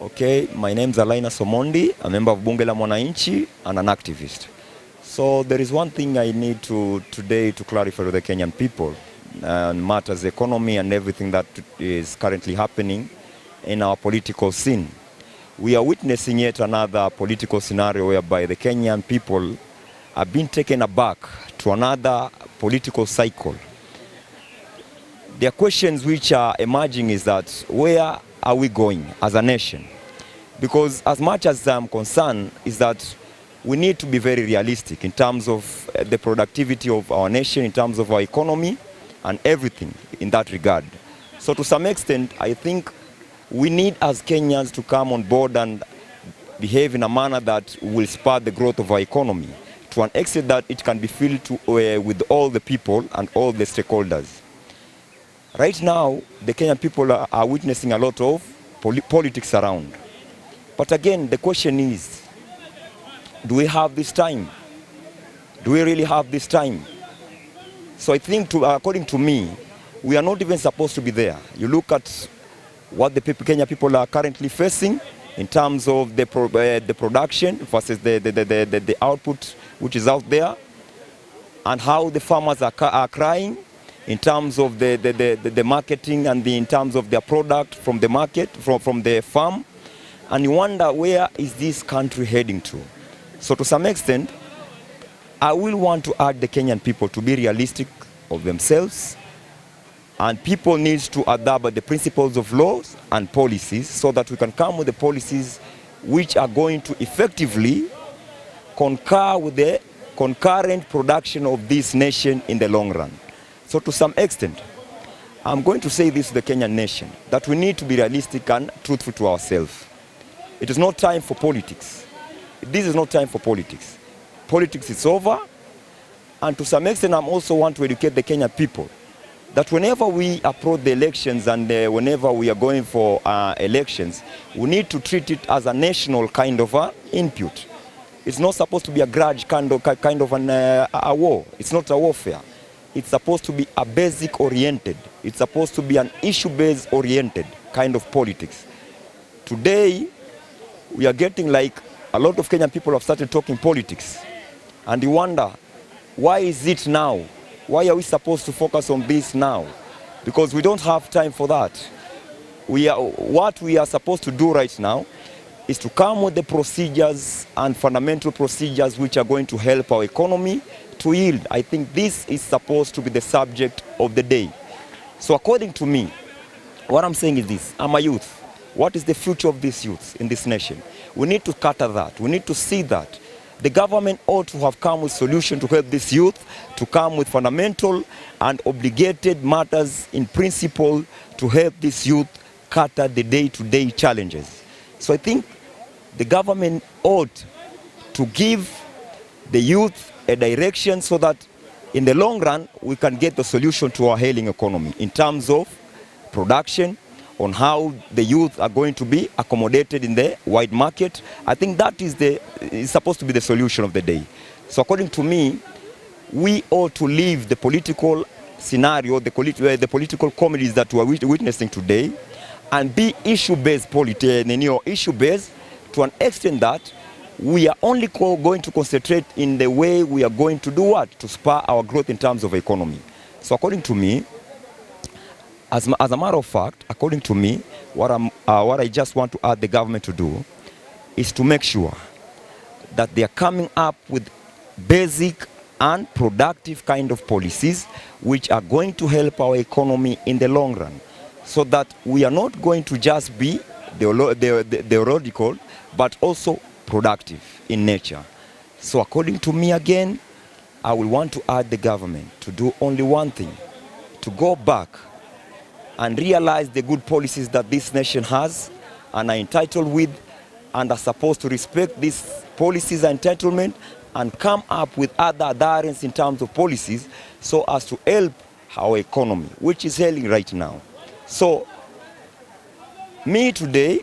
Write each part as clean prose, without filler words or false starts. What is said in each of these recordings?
Okay, my name is Alaina Somondi, a member of Bunge la Mwananchi and an activist. So there is one thing I need today to clarify to the Kenyan people and matters the economy and everything that is currently happening in our political scene. We are witnessing yet another political scenario whereby the Kenyan people are being taken aback to another political cycle. There are questions which are emerging is that where are we going as a nation? Because as much as I'm concerned is that we need to be very realistic in terms of the productivity of our nation, in terms of our economy and everything in that regard. So to some extent, I think we need as Kenyans to come on board and behave in a manner that will spur the growth of our economy to an extent that it can be filled with all the people and all the stakeholders. Right now, the Kenyan people are witnessing a lot of politics around. But again, the question is, do we have this time? Do we really have this time? So I think, according to me, we are not even supposed to be there. You look at what the Kenyan people are currently facing in terms of the production versus the output which is out there, and how the farmers are crying in terms of the marketing and in terms of their product from the market, from the farm. And you wonder, where is this country heading to? So to some extent, I will want to urge the Kenyan people to be realistic of themselves, and people need to adapt the principles of laws and policies so that we can come with the policies which are going to effectively concur with the concurrent production of this nation in the long run. So to some extent, I'm going to say this to the Kenyan nation, that we need to be realistic and truthful to ourselves. It is not time for politics. This is not time for politics. Politics is over. And to some extent, I also want to educate the Kenyan people that whenever we approach the elections and whenever we are going for elections, we need to treat it as a national kind of input. It's not supposed to be a grudge kind of a war. It's not a warfare. It's supposed to be a basic oriented. It's supposed to be an issue-based oriented kind of politics. Today, we are getting like a lot of Kenyan people have started talking politics. And you wonder, why is it now? Why are we supposed to focus on this now? Because we don't have time for that. What we are supposed to do right now is to come with the procedures and fundamental procedures which are going to help our economy to yield. I think this is supposed to be the subject of the day. So according to me, what I'm saying is this: I'm a youth. What is the future of these youths in this nation? We need to cater that. We need to see that. The government ought to have come with solutions to help this youth, to come with fundamental and obligated matters in principle to help this youth cater the day-to-day challenges. So I think the government ought to give the youth a direction so that in the long run we can get the solution to our hailing economy in terms of production, on how the youth are going to be accommodated in the wide market. I think that is supposed to be the solution of the day. So according to me, we ought to leave the political scenario, the political comedies that we are witnessing today, and be issue-based issue-based to an extent that we are only going to concentrate in the way we are going to do what? To spur our growth in terms of economy. So according to me, as a matter of fact, according to me, what I just want to ask the government to do is to make sure that they are coming up with basic and productive kind of policies which are going to help our economy in the long run, so that we are not going to just be theoretical, but also productive in nature. So according to me again, I will want to ask the government to do only one thing: to go back and realize the good policies that this nation has and are entitled with, and are supposed to respect these policies and entitlement, and come up with other adherence in terms of policies so as to help our economy, which is ailing right now. So me today,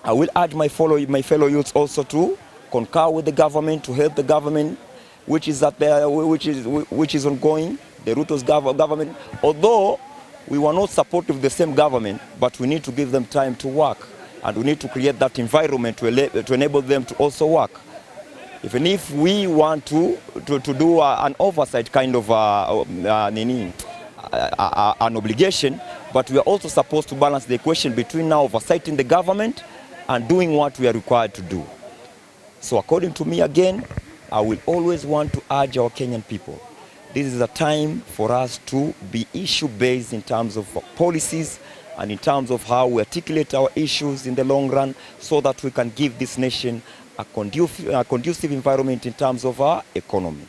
I will urge my fellow youths also to concur with the government, to help the government, which is ongoing, the Ruto's government. Although we were not supportive of the same government, but we need to give them time to work. and we need to create that environment to enable them to also work. Even if we want to do an oversight kind of an obligation, but we are also supposed to balance the equation between now oversighting the government and doing what we are required to do. So according to me, again, I will always want to urge our Kenyan people, this is a time for us to be issue-based in terms of policies and in terms of how we articulate our issues in the long run, so that we can give this nation a conducive environment in terms of our economy.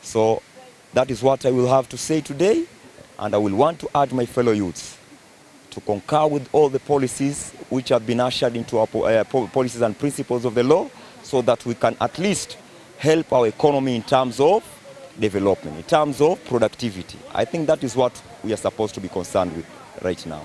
So that is what I will have to say today, and I will want to urge my fellow youths to concur with all the policies which have been ushered into our policies and principles of the law, so that we can at least help our economy in terms of development, in terms of productivity. I think that is what we are supposed to be concerned with right now.